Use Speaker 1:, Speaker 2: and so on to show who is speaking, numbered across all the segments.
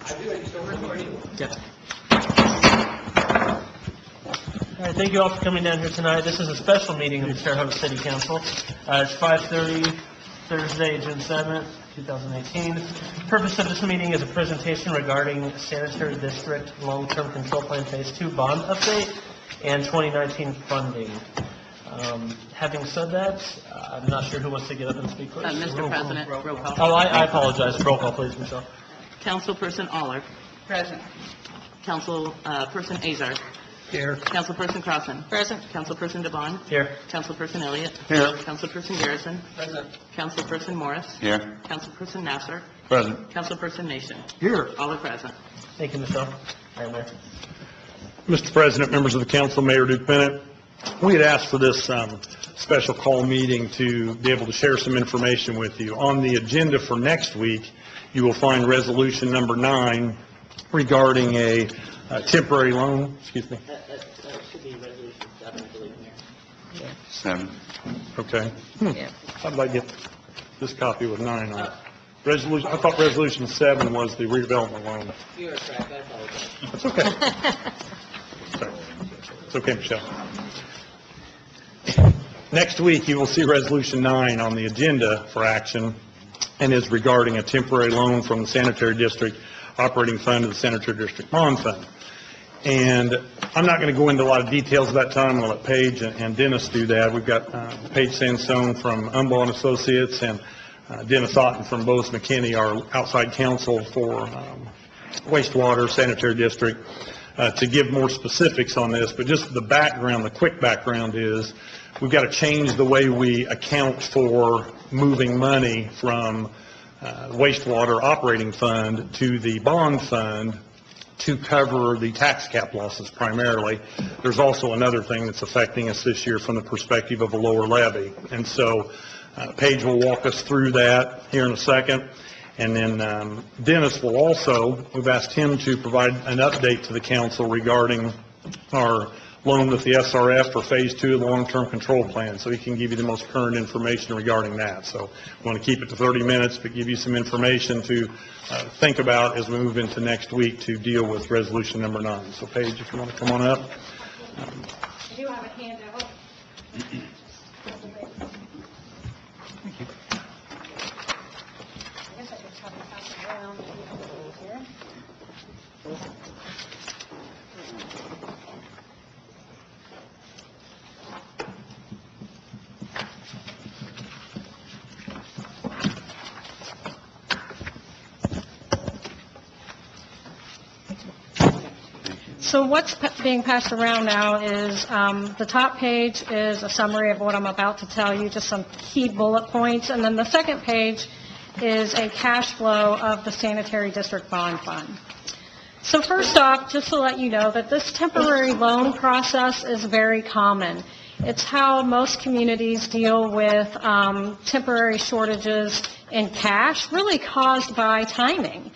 Speaker 1: Yeah. All right, thank you all for coming down here tonight. This is a special meeting of the Terre Haute City Council. It's 5:30, Thursday, June 7th, 2018. The purpose of this meeting is a presentation regarding Sanitary District Long-Term Control Plan Phase 2 bond update and 2019 funding. Having said that, I'm not sure who wants to get up and speak first.
Speaker 2: Mr. President, roll call.
Speaker 1: Oh, I apologize. Roll call, please, Michelle.
Speaker 2: Councilperson Aller.
Speaker 3: Present.
Speaker 2: Councilperson Azar.
Speaker 1: Here.
Speaker 2: Councilperson Crossen.
Speaker 3: Present.
Speaker 2: Councilperson Devon.
Speaker 1: Here.
Speaker 2: Councilperson Elliott.
Speaker 4: Here.
Speaker 2: Councilperson Garrison.
Speaker 1: Present.
Speaker 2: Councilperson Morris.
Speaker 4: Here.
Speaker 2: Councilperson Nasser.
Speaker 4: Present.
Speaker 2: Councilperson Nation.
Speaker 4: Here.
Speaker 2: All are present.
Speaker 1: Thank you, Michelle. Madam Mayor.
Speaker 4: Mr. President, members of the council, Mayor Duke Bennett, we had asked for this special call meeting to be able to share some information with you. On the agenda for next week, you will find resolution number 9 regarding a temporary loan, excuse me.
Speaker 2: That should be resolution 7, I believe, Mayor.
Speaker 4: 7. Okay.
Speaker 3: Yeah.
Speaker 4: How did I get this copy with 9 on it? Resolution, I thought resolution 7 was the redevelopment loan.
Speaker 2: You are correct. I apologize.
Speaker 4: That's okay. Sorry. It's okay, Michelle. Next week, you will see Resolution 9 on the agenda for action, and is regarding a temporary loan from the Sanitary District Operating Fund to the Sanitary District Bond Fund. And I'm not going to go into a lot of details at that time. I'm going to let Paige and Dennis do that. We've got Paige Sandstone from Umbaugh and Associates and Dennis Otten from Bose McKinney, our outside counsel for wastewater sanitary district, to give more specifics on this. But just the background, the quick background is we've got to change the way we account for moving money from wastewater operating fund to the bond fund to cover the tax cap losses primarily. There's also another thing that's affecting us this year from the perspective of a lower levy. And so Paige will walk us through that here in a second. And then Dennis will also, we've asked him to provide an update to the council regarding our loan with the SRF for Phase 2 of the long-term control plan, so he can give you the most current information regarding that. So we want to keep it to 30 minutes, but give you some information to think about as we move into next week to deal with resolution number 9. So Paige, if you want to come on up.
Speaker 3: I do have a handout. I guess I could try to pass it around here. So what's being passed around now is the top page is a summary of what I'm about to tell you, just some key bullet points. And then the second page is a cash flow of the Sanitary District Bond Fund. So first off, just to let you know that this temporary loan process is very common. It's how most communities deal with temporary shortages in cash, really caused by timing.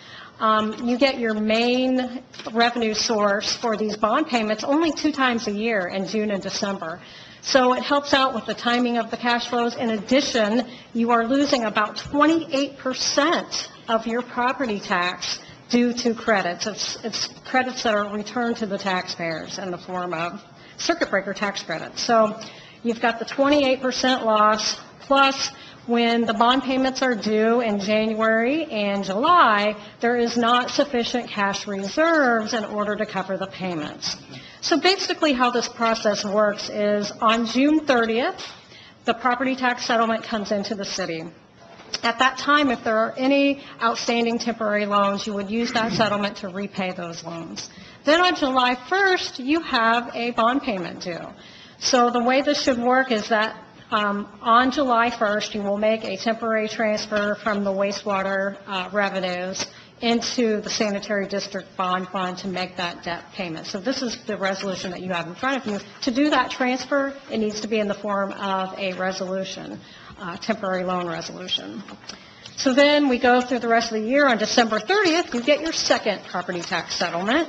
Speaker 3: You get your main revenue source for these bond payments only 2 times a year, in June and December. So it helps out with the timing of the cash flows. In addition, you are losing about 28% of your property tax due to credits. It's credits that are returned to the taxpayers in the form of circuit breaker tax credits. So you've got the 28% loss, plus when the bond payments are due in January and July, there is not sufficient cash reserves in order to cover the payments. So basically how this process works is on June 30th, the property tax settlement comes into the city. At that time, if there are any outstanding temporary loans, you would use that settlement to repay those loans. Then on July 1st, you have a bond payment due. So the way this should work is that on July 1st, you will make a temporary transfer from the wastewater revenues into the Sanitary District Bond Fund to make that debt payment. So this is the resolution that you have in front of you. To do that transfer, it needs to be in the form of a resolution, temporary loan resolution. So then we go through the rest of the year. On December 30th, you get your second property tax settlement,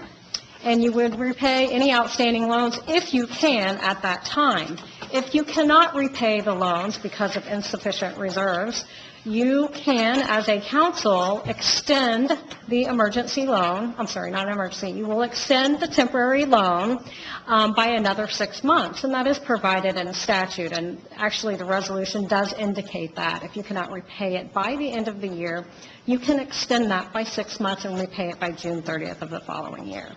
Speaker 3: and you would repay any outstanding loans if you can at that time. If you cannot repay the loans because of insufficient reserves, you can, as a council, extend the emergency loan, I'm sorry, not emergency, you will extend the temporary loan by another 6 months, and that is provided in a statute, and actually the resolution does indicate that. If you cannot repay it by the end of the year, you can extend that by 6 months and repay it by June 30th of the following year.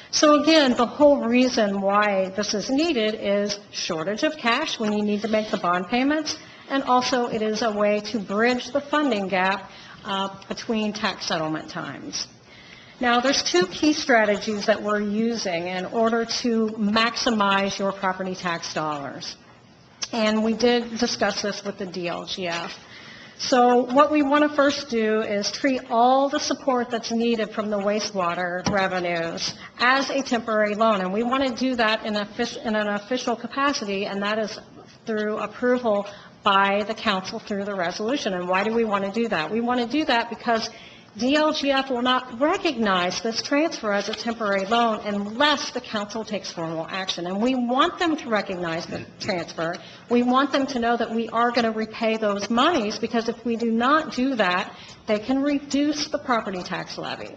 Speaker 3: So again, the whole reason why this is needed is shortage of cash when you need to make the bond payments, and also it is a way to bridge the funding gap between tax settlement times. Now, there's two key strategies that we're using in order to maximize your property tax dollars. And we did discuss this with the DLGF. So what we want to first do is treat all the support that's needed from the wastewater revenues as a temporary loan. And we want to do that in an official capacity, and that is through approval by the council through the resolution. And why do we want to do that? We want to do that because DLGF will not recognize this transfer as a temporary loan unless the council takes formal action. And we want them to recognize the transfer. We want them to know that we are going to repay those monies, because if we do not do that, they can reduce the property tax levy.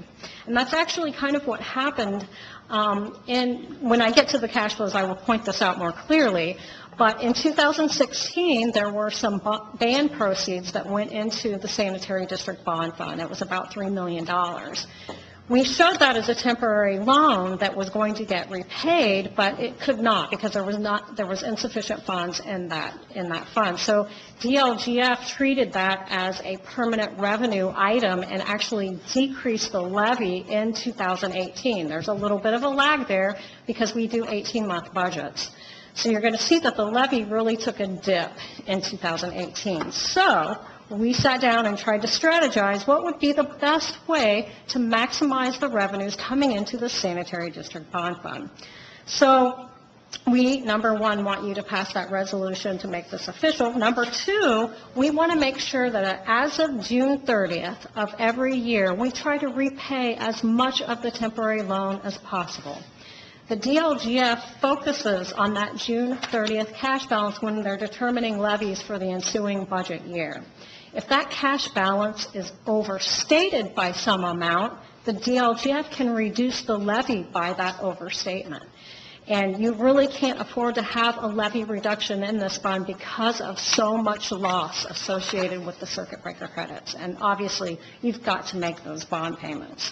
Speaker 3: And that's actually kind of what happened. When I get to the cash flows, I will point this out more clearly. But in 2016, there were some band proceeds that went into the Sanitary District Bond Fund. It was about $3 million. We showed that as a temporary loan that was going to get repaid, but it could not, because there was insufficient funds in that fund. So DLGF treated that as a permanent revenue item and actually decreased the levy in 2018. There's a little bit of a lag there because we do 18-month budgets. So you're going to see that the levy really took a dip in 2018. So we sat down and tried to strategize what would be the best way to maximize the revenues coming into the Sanitary District Bond Fund. So we, number one, want you to pass that resolution to make this official. Number two, we want to make sure that as of June 30th of every year, we try to repay as much of the temporary loan as possible. The DLGF focuses on that June 30th cash balance when they're determining levies for the ensuing budget year. If that cash balance is overstated by some amount, the DLGF can reduce the levy by that overstatement. And you really can't afford to have a levy reduction in this fund because of so much loss associated with the circuit breaker credits. And obviously, you've got to make those bond payments.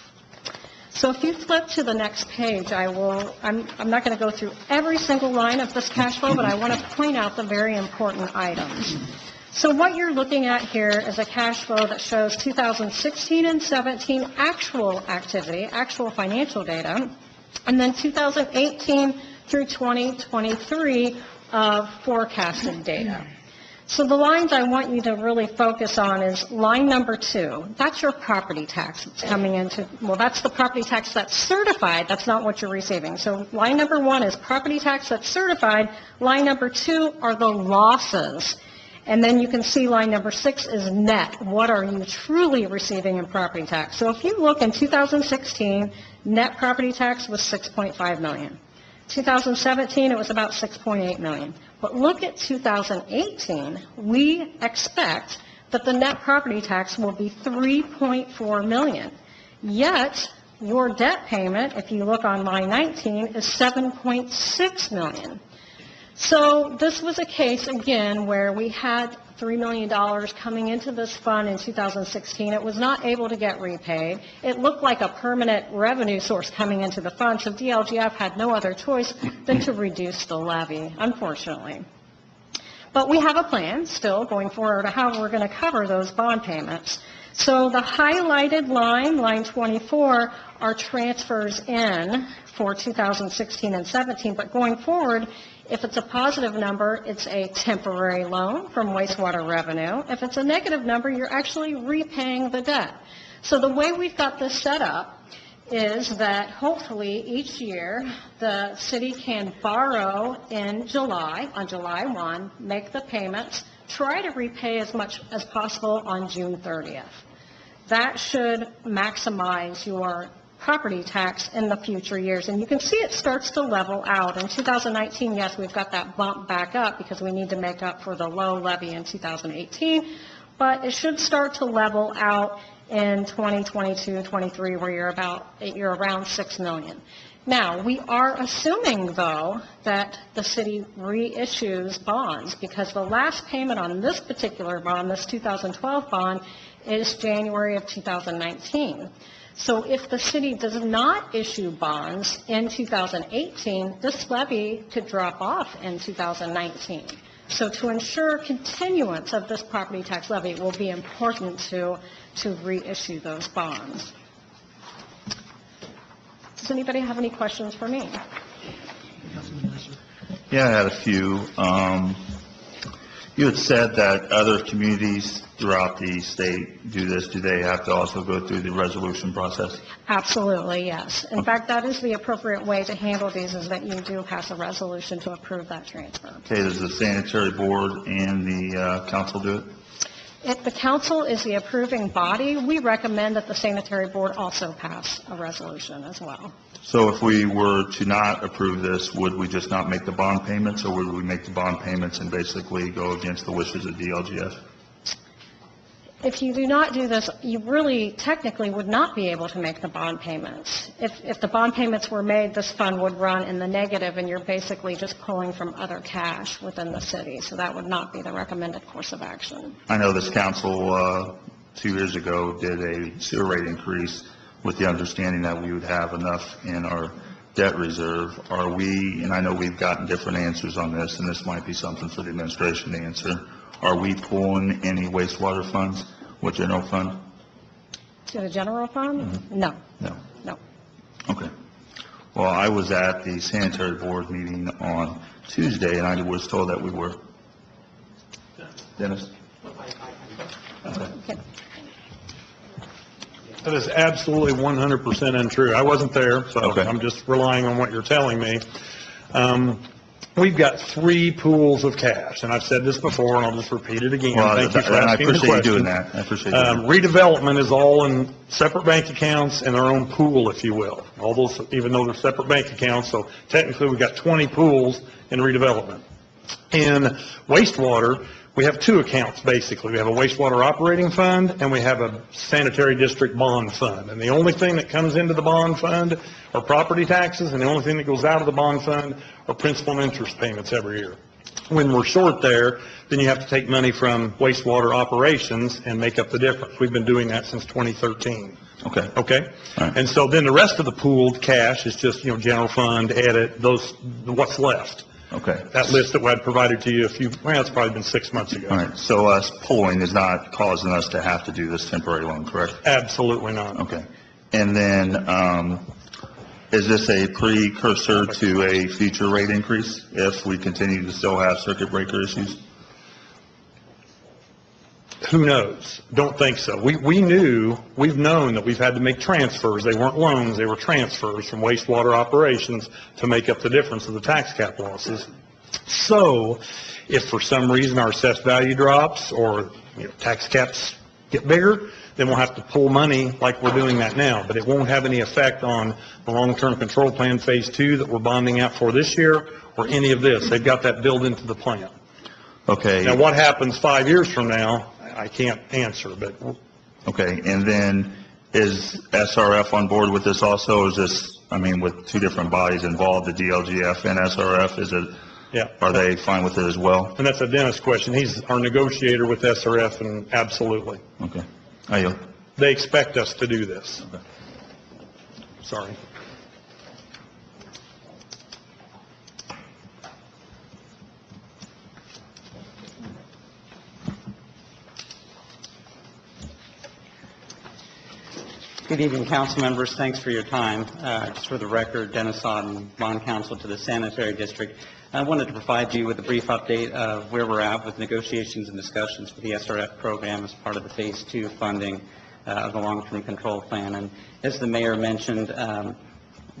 Speaker 3: So if you flip to the next page, I'm not going to go through every single line of this cash flow, but I want to point out the very important items. So what you're looking at here is a cash flow that shows 2016 and 17 actual activity, actual financial data, and then 2018 through 2023 forecasted data. So the lines I want you to really focus on is line number 2. That's your property tax that's coming into, well, that's the property tax that's certified. That's not what you're receiving. So line number 1 is property tax that's certified. Line number 2 are the losses. And then you can see line number 6 is net. What are you truly receiving in property tax? So if you look in 2016, net property tax was $6.5 million. 2017, it was about $6.8 million. But look at 2018, we expect that the net property tax will be $3.4 million. Yet, your debt payment, if you look on line 19, is $7.6 million. So this was a case, again, where we had $3 million coming into this fund in 2016. It was not able to get repaid. It looked like a permanent revenue source coming into the fund, so DLGF had no other choice than to reduce the levy, unfortunately. But we have a plan still going forward of how we're going to cover those bond payments. So the highlighted line, line 24, are transfers in for 2016 and 17, but going forward, if it's a positive number, it's a temporary loan from wastewater revenue. If it's a negative number, you're actually repaying the debt. So the way we've got this set up is that hopefully each year the city can borrow in July, on July 1, make the payments, try to repay as much as possible on June 30th. That should maximize your property tax in the future years. And you can see it starts to level out. In 2019, yes, we've got that bump back up because we need to make up for the low levy in 2018. but it should start to level out in 2022, 23, where you're around 6 million. Now, we are assuming, though, that the city reissues bonds, because the last payment on this particular bond, this 2012 bond, is January of 2019. So if the city does not issue bonds in 2018, this levy could drop off in 2019. So to ensure continuance of this property tax levy, it will be important to reissue those bonds. Does anybody have any questions for me?
Speaker 5: Yeah, I had a few. You had said that other communities throughout the state do this. Do they have to also go through the resolution process?
Speaker 3: Absolutely, yes. In fact, that is the appropriate way to handle these, is that you do pass a resolution to approve that transfer.
Speaker 5: Okay, does the sanitary board and the council do it?
Speaker 3: If the council is the approving body, we recommend that the sanitary board also pass a resolution as well.
Speaker 5: So if we were to not approve this, would we just not make the bond payments, or would we make the bond payments and basically go against the wishes of DLGF?
Speaker 3: If you do not do this, you really technically would not be able to make the bond payments. If the bond payments were made, this fund would run in the negative, and you're basically just pulling from other cash within the city. So that would not be the recommended course of action.
Speaker 5: I know this council 2 years ago did a sewer rate increase with the understanding that we would have enough in our debt reserve. Are we, and I know we've gotten different answers on this, and this might be something for the administration to answer, are we pulling any wastewater funds with general fund?
Speaker 3: To the general fund? No.
Speaker 5: No.
Speaker 3: No.
Speaker 5: Okay. Well, I was at the sanitary board meeting on Tuesday, and I was told that we were. Dennis?
Speaker 3: Okay.
Speaker 4: That is absolutely 100% untrue. I wasn't there, so
Speaker 5: Okay.
Speaker 4: I'm just relying on what you're telling me. We've got 3 pools of cash, and I've said this before, and I'll just repeat it again.
Speaker 5: Well,
Speaker 4: Thank you for
Speaker 5: and I
Speaker 4: asking the
Speaker 5: appreciate you doing
Speaker 4: question.
Speaker 5: that. I appreciate you doing that.
Speaker 4: Redevelopment is all in separate bank accounts and their own pool, if you will. All those, even though they're separate bank accounts, so technically we've got 20 pools in redevelopment. In wastewater, we have 2 accounts, basically. We have a wastewater operating fund, and we have a sanitary district bond fund. And the only thing that comes into the bond fund are property taxes, and the only thing that goes out of the bond fund are principal and interest payments every year. When we're short there, then you have to take money from wastewater operations and make up the difference. We've been doing that since 2013.
Speaker 5: Okay.
Speaker 4: Okay?
Speaker 5: All right.
Speaker 4: And so then the rest of the pooled cash is just, general fund, edit, those, what's left.
Speaker 5: Okay.
Speaker 4: That list that I provided to you it's probably been 6 months ago.
Speaker 5: All right. So us pulling is not causing us to have to do this temporary loan, correct?
Speaker 4: Absolutely not.
Speaker 5: Okay. And then, is this a precursor to a future rate increase if we continue to still have circuit breaker issues?
Speaker 4: Who knows? Don't think so. We've known that we've had to make transfers. They weren't loans, they were transfers from wastewater operations to make up the difference of the tax cap losses. So if for some reason our assessed value drops or tax caps get bigger, then we'll have to pull money like we're doing that now. But it won't have any effect on the long-term control plan phase 2 that we're bonding out for this year or any of this. They've got that built into the plan.
Speaker 5: Okay.
Speaker 4: Now, what happens 5 years from now, I can't answer, but
Speaker 5: Okay. And then is SRF on board with this also? Is this, with 2 different bodies involved, the DLGF and SRF,
Speaker 4: yeah.
Speaker 5: are they fine with it as well?
Speaker 4: And that's a Dennis question. He's our negotiator with SRF, and absolutely.
Speaker 5: Okay. I yield.
Speaker 4: They expect us to do this.
Speaker 5: Okay.
Speaker 4: Sorry.
Speaker 6: Good evening, council members. Thanks for your time. Just for the record, Dennis Auden, bond counsel to the sanitary district. I wanted to provide you with a brief update of where we're at with negotiations and discussions with the SRF program as part of the Phase 2 funding of the long-term control plan. And as the mayor mentioned, the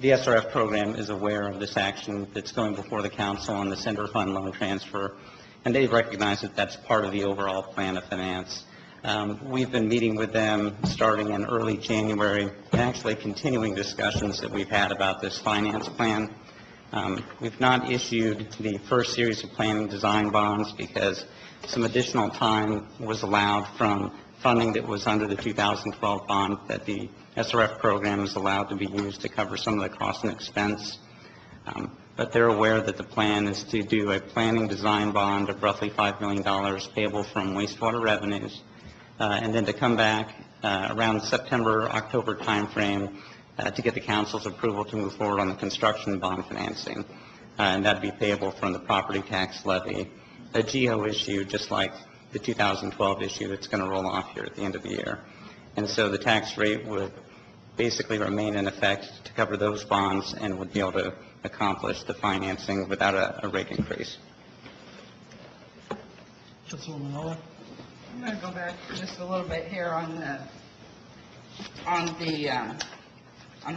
Speaker 6: SRF program is aware of this action that's going before the council on the Center Fund loan transfer, and they recognize that that's part of the overall plan of finance. We've been meeting with them starting in early January and actually continuing discussions that we've had about this finance plan. We've not issued the first series of planning design bonds because some additional time was allowed from funding that was under the 2012 bond that the SRF program is allowed to be used to cover some of the cost and expense. But they're aware that the plan is to do a planning design bond of roughly $5 million payable from wastewater revenues, and then to come back around September, October timeframe to get the council's approval to move forward on the construction bond financing. And that'd be payable from the property tax levy, a GO issue, just like the 2012 issue that's going to roll off here at the end of the year. And so the tax rate would basically remain in effect to cover those bonds and would be able to accomplish the financing without a rate increase.
Speaker 1: Councilwoman Muller?
Speaker 7: I'm going to go back just a little bit here on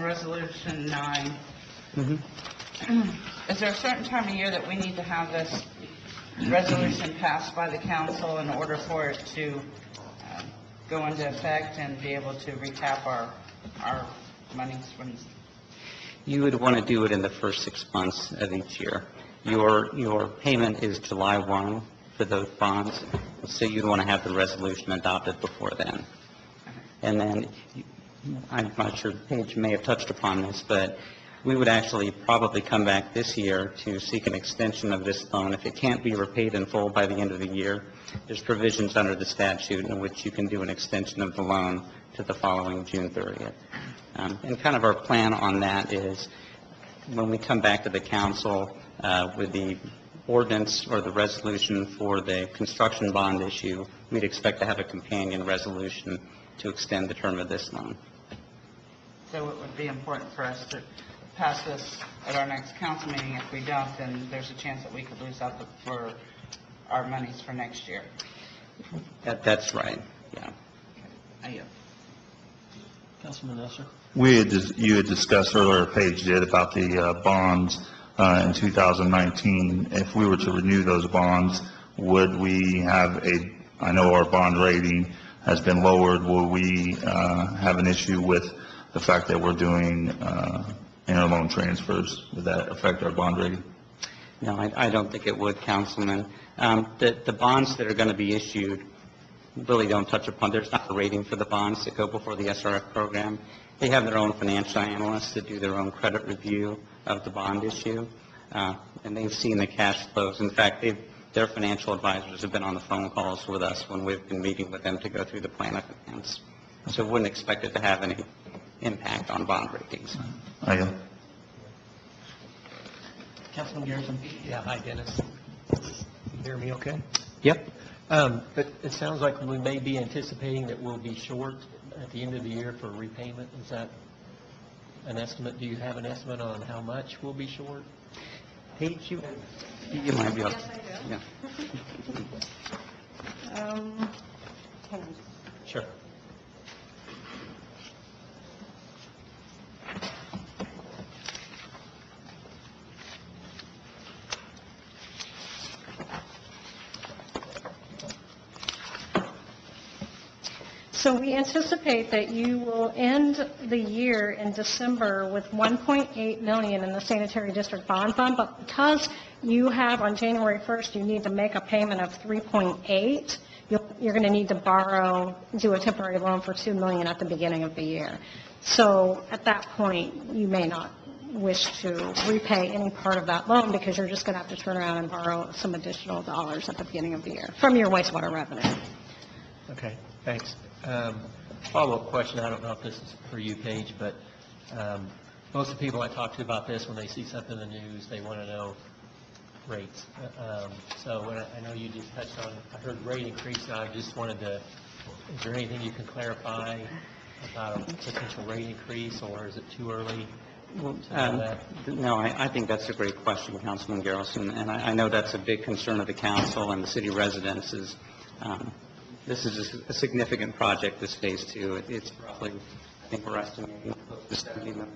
Speaker 7: Resolution 9. Is there a certain time of year that we need to have this resolution passed by the council in order for it to go into effect and be able to recap our monies from?
Speaker 6: You would want to do it in the first 6 months of each year. Your payment is July 1 for those bonds, so you'd want to have the resolution adopted before then. And then, I'm not sure Paige may have touched upon this, but we would actually probably come back this year to seek an extension of this loan. If it can't be repaid in full by the end of the year, there's provisions under the statute in which you can do an extension of the loan to the following June 30th. And kind of our plan on that is when we come back to the council with the ordinance or the resolution for the construction bond issue, we'd expect to have a companion resolution to extend the term of this loan.
Speaker 7: So it would be important for us to pass this at our next council meeting. If we don't, then there's a chance that we could lose out for our monies for next year.
Speaker 6: That's right, yeah.
Speaker 7: I yield.
Speaker 1: Councilman Nestor?
Speaker 5: You had discussed earlier, Paige did, about the bonds in 2019. If we were to renew those bonds, would we have I know our bond rating has been lowered, will we have an issue with the fact that we're doing interloan transfers? Would that affect our bond rating?
Speaker 6: No, I don't think it would, Councilman. The bonds that are going to be issued really don't touch upon, there's not a rating for the bonds that go before the SRF program. They have their own financial analysts that do their own credit review of the bond issue, and they've seen the cash flows. In fact, their financial advisors have been on the phone calls with us when we've been meeting with them to go through the plan of finance. So wouldn't expect it to have any impact on bond ratings.
Speaker 1: Councilman Garrison?
Speaker 8: Yeah, hi, Dennis. You hear me okay?
Speaker 6: Yep.
Speaker 8: But it sounds like we may be anticipating that we'll be short at the end of the year for repayment. Is that an estimate? Do you have an estimate on how much we'll be short?
Speaker 6: Paige, you might be able to.
Speaker 3: Yes, I do.
Speaker 6: Yeah.
Speaker 3: Hang on.
Speaker 8: Sure.
Speaker 3: So we anticipate that you will end the year in December with $1.8 million in the sanitary district bond fund, but because you have on January 1st, you need to make a payment of $3.8, you're going to need to do a temporary loan for $2 million at the beginning of the year. So at that point, you may not wish to repay any part of that loan because you're just going to have to turn around and borrow some additional dollars at the beginning of the year from your wastewater revenue.
Speaker 8: Okay, thanks. Follow-up question, I don't know if this is for you, Paige, but most of the people I talk to about this, when they see something in the news, they want to know rates. So I know you just touched on, I heard rate increase, and I just wanted to, is there anything you can clarify about a potential rate increase, or is it too early to know that?
Speaker 6: No, I think that's a great question, Councilman Garrison, and I know that's a big concern of the council and the city residents is, this is a significant project, this Phase 2. It's roughly, I think we're estimating close to $70 million.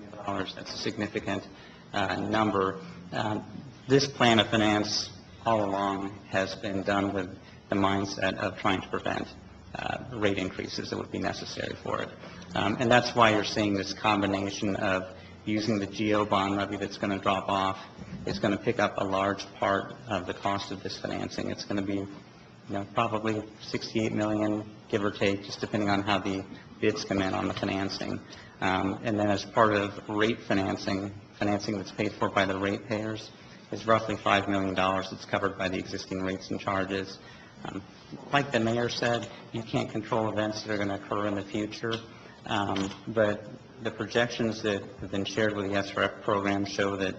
Speaker 6: That's a significant number. This plan of finance all along has been done with the mindset of trying to prevent rate increases that would be necessary for it. And that's why you're seeing this combination of using the GO bond levy that's going to drop off is going to pick up a large part of the cost of this financing. It's going to be, probably 68 million, give or take, just depending on how the bids come in on the financing. And then as part of rate financing that's paid for by the ratepayers, is roughly $5 million that's covered by the existing rates and charges. Like the mayor said, you can't control events that are going to occur in the future, but the projections that have been shared with the SRF program show that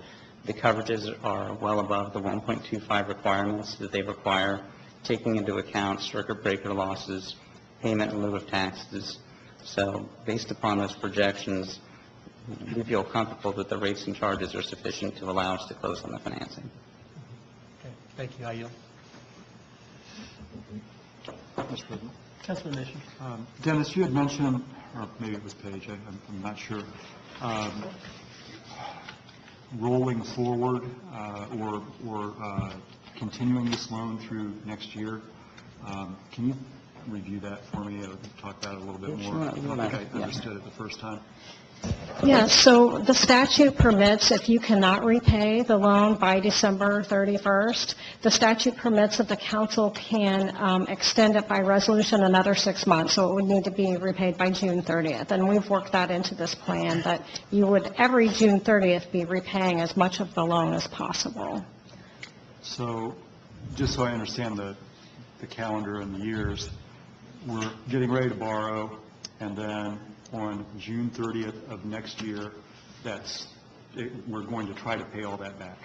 Speaker 6: the coverages are well above the 1.25 requirements that they require, taking into account circuit breaker losses, payment in lieu of taxes. So based upon those projections, we feel comfortable that the rates and charges are sufficient to allow us to close on the financing.
Speaker 8: Okay, thank you. I yield.
Speaker 9: Mr. President.
Speaker 1: Councilman Nation.
Speaker 9: Dennis, you had mentioned, or maybe it was Paige, I'm not sure, rolling forward or continuing this loan through next year. Can you review that for me or talk about it a little bit more? I don't think I understood it the first time.
Speaker 3: Yeah, so the statute permits, if you cannot repay the loan by December 31st, the statute permits that the council can extend it by resolution another 6 months, so it would need to be repaid by June 30th. And we've worked that into this plan, that you would, every June 30th, be repaying as much of the loan as possible.
Speaker 9: So, just so I understand the calendar and the years, we're getting ready to borrow, and then on June 30th of next year, we're going to try to pay all that back.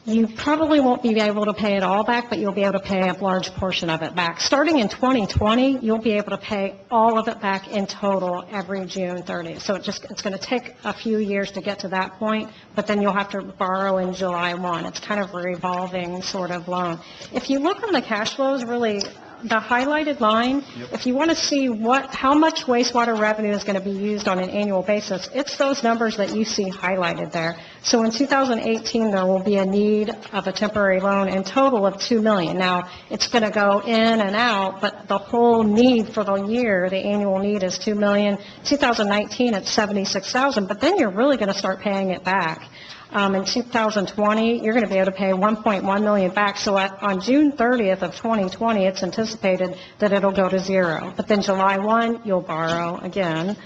Speaker 3: You probably won't be able to pay it all back, but you'll be able to pay a large portion of it back. Starting in 2020, you'll be able to pay all of it back in total every June 30th. So it's going to take a few years to get to that point, but then you'll have to borrow in July 1. It's kind of a revolving sort of loan. If you look on the cash flows, really, the highlighted line, if you want to see how much wastewater revenue is going to be used on an annual basis, it's those numbers that you see highlighted there. So in 2018, there will be a need of a temporary loan in total of $2 million. Now, it's going to go in and out, but the whole need for the year, the annual need is $2 million. 2019, it's $76,000, but then you're really going to start paying it back. In 2020, you're going to be able to pay $1.1 million back. So on June 30th of 2020, it's anticipated that it'll go to zero. But then July 1, you'll borrow again.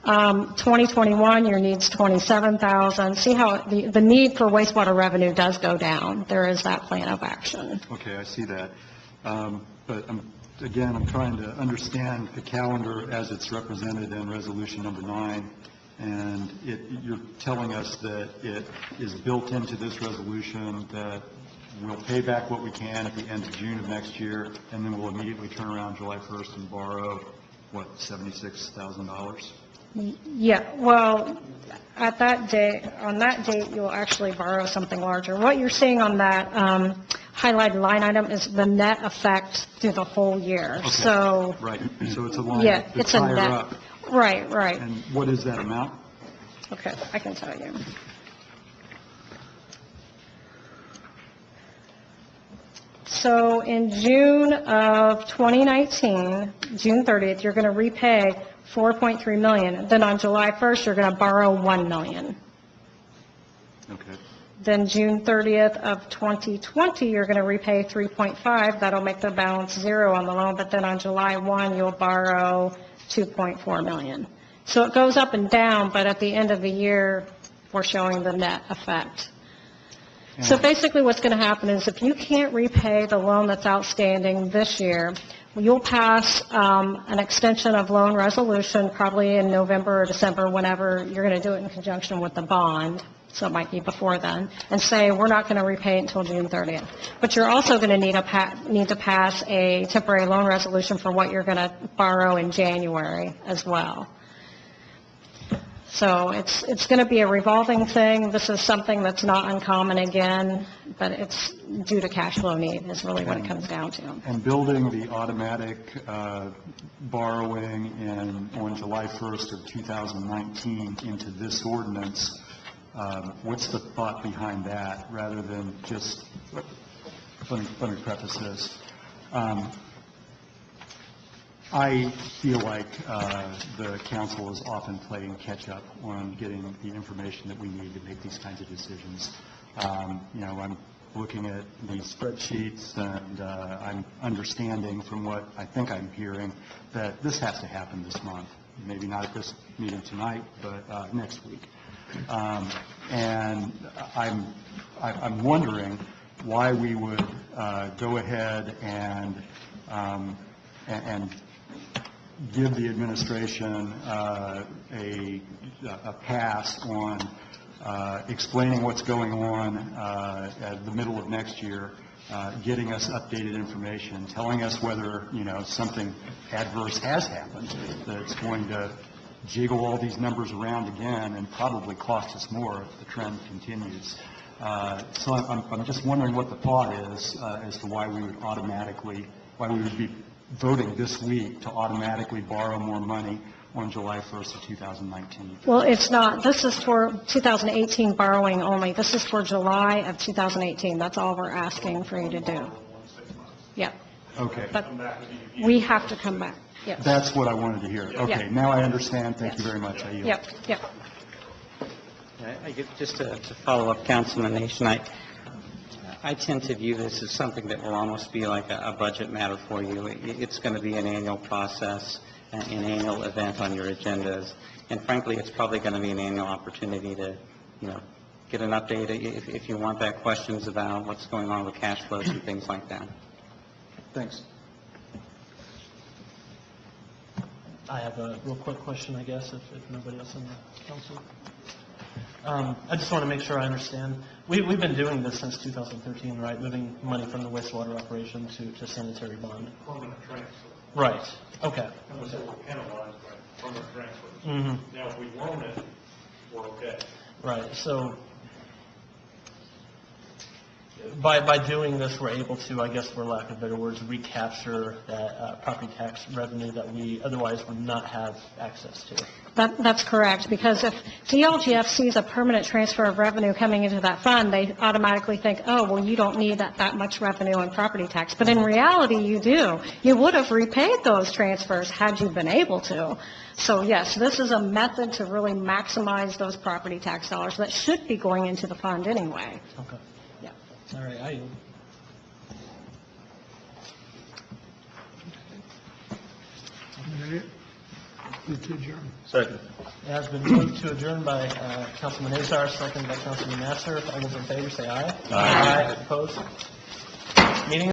Speaker 3: 2021, your need's $27,000. See how the need for wastewater revenue does go down. There is that plan of action.
Speaker 9: Okay, I see that. But I'm trying to understand the calendar as it's represented in resolution number 9. And you're telling us that it is built into this resolution that we'll pay back what we can at the end of June of next year, and then we'll immediately turn around July 1st and borrow, $76,000?
Speaker 3: Yeah, well, on that date, you'll actually borrow something larger. What you're seeing on that highlighted line item is the net effect through the whole year.
Speaker 9: Okay.
Speaker 3: So,
Speaker 9: right, so it's a line
Speaker 3: yeah, it's a
Speaker 9: higher
Speaker 3: net.
Speaker 9: up.
Speaker 3: Right.
Speaker 9: And what is that amount?
Speaker 3: Okay, I can tell you. So in June of 2019, June 30th, you're going to repay $4.3 million. Then on July 1st, you're going to borrow $1 million.
Speaker 9: Okay.
Speaker 3: Then June 30th of 2020, you're going to repay $3.5. That'll make the balance zero on the loan. But then on July 1, you'll borrow $2.4 million. So it goes up and down, but at the end of the year, we're showing the net effect. So basically what's going to happen is if you can't repay the loan that's outstanding this year, you'll pass an extension of loan resolution probably in November or December, whenever you're going to do it in conjunction with the bond. So it might be before then, and say we're not going to repay it until June 30th. But you're also going to need to pass a temporary loan resolution for what you're going to borrow in January as well. So it's going to be a revolving thing. This is something that's not uncommon again, but it's due to cash flow need is really what it comes down to.
Speaker 9: And building the automatic borrowing on July 1st of 2019 into this ordinance, what's the thought behind that, rather than just, let me preface this. I feel like the council is often playing catch-up on getting the information that we need to make these kinds of decisions. I'm looking at these spreadsheets, and I'm understanding from what I think I'm hearing that this has to happen this month. Maybe not at this meeting tonight, but next week. And I'm wondering why we would go ahead and give the administration a pass on explaining what's going on at the middle of next year, getting us updated information, telling us whether, something adverse has happened that's going to jiggle all these numbers around again and probably cost us more if the trend continues. So I'm just wondering what the thought is as to why we would be voting this week to automatically borrow more money on July 1st of 2019.
Speaker 3: Well, it's not. This is for 2018 borrowing only. This is for July of 2018. That's all we're asking for you to do. Yeah.
Speaker 9: Okay.
Speaker 3: But we have to come back. Yes.
Speaker 9: That's what I wanted to hear. Okay,
Speaker 3: Yeah.
Speaker 9: now I understand. Thank you very much. I yield.
Speaker 3: Yep.
Speaker 6: Just to follow up, Councilman Nation, I tend to view this as something that will almost be like a budget matter for you. It's going to be an annual process, an annual event on your agendas, and frankly, it's probably going to be an annual opportunity to, get an update if you want that, questions about what's going on with cash flows and things like that.
Speaker 9: Thanks.
Speaker 1: I have a real quick question, I guess, if nobody else in the council. I just want to make sure I understand. We've been doing this since 2013, right? Moving money from the wastewater operation to sanitary bond.
Speaker 4: Permanent transfer.
Speaker 1: Right. Okay.
Speaker 4: We're penalized by permanent transfers.
Speaker 1: Mm-hmm.
Speaker 4: Now, if we loan it, we're okay.
Speaker 1: Right. So by doing this, we're able to, I guess for lack of better words, recapture that property tax revenue that we otherwise would not have access to.
Speaker 3: That's correct, because if DLGF sees a permanent transfer of revenue coming into that fund, they automatically think, oh, well, you don't need that much revenue on property tax. But in reality, you do. You would have repaid those transfers had you been able to. So yes, this is a method to really maximize those property tax dollars that should be going into the fund anyway.
Speaker 1: Okay.
Speaker 3: Yeah.
Speaker 1: All right. I yield.
Speaker 5: Second.
Speaker 1: It has been moved to adjourn by Councilman Azar, second by Councilman Nasser. All those in favor say aye. Aye. Opposed?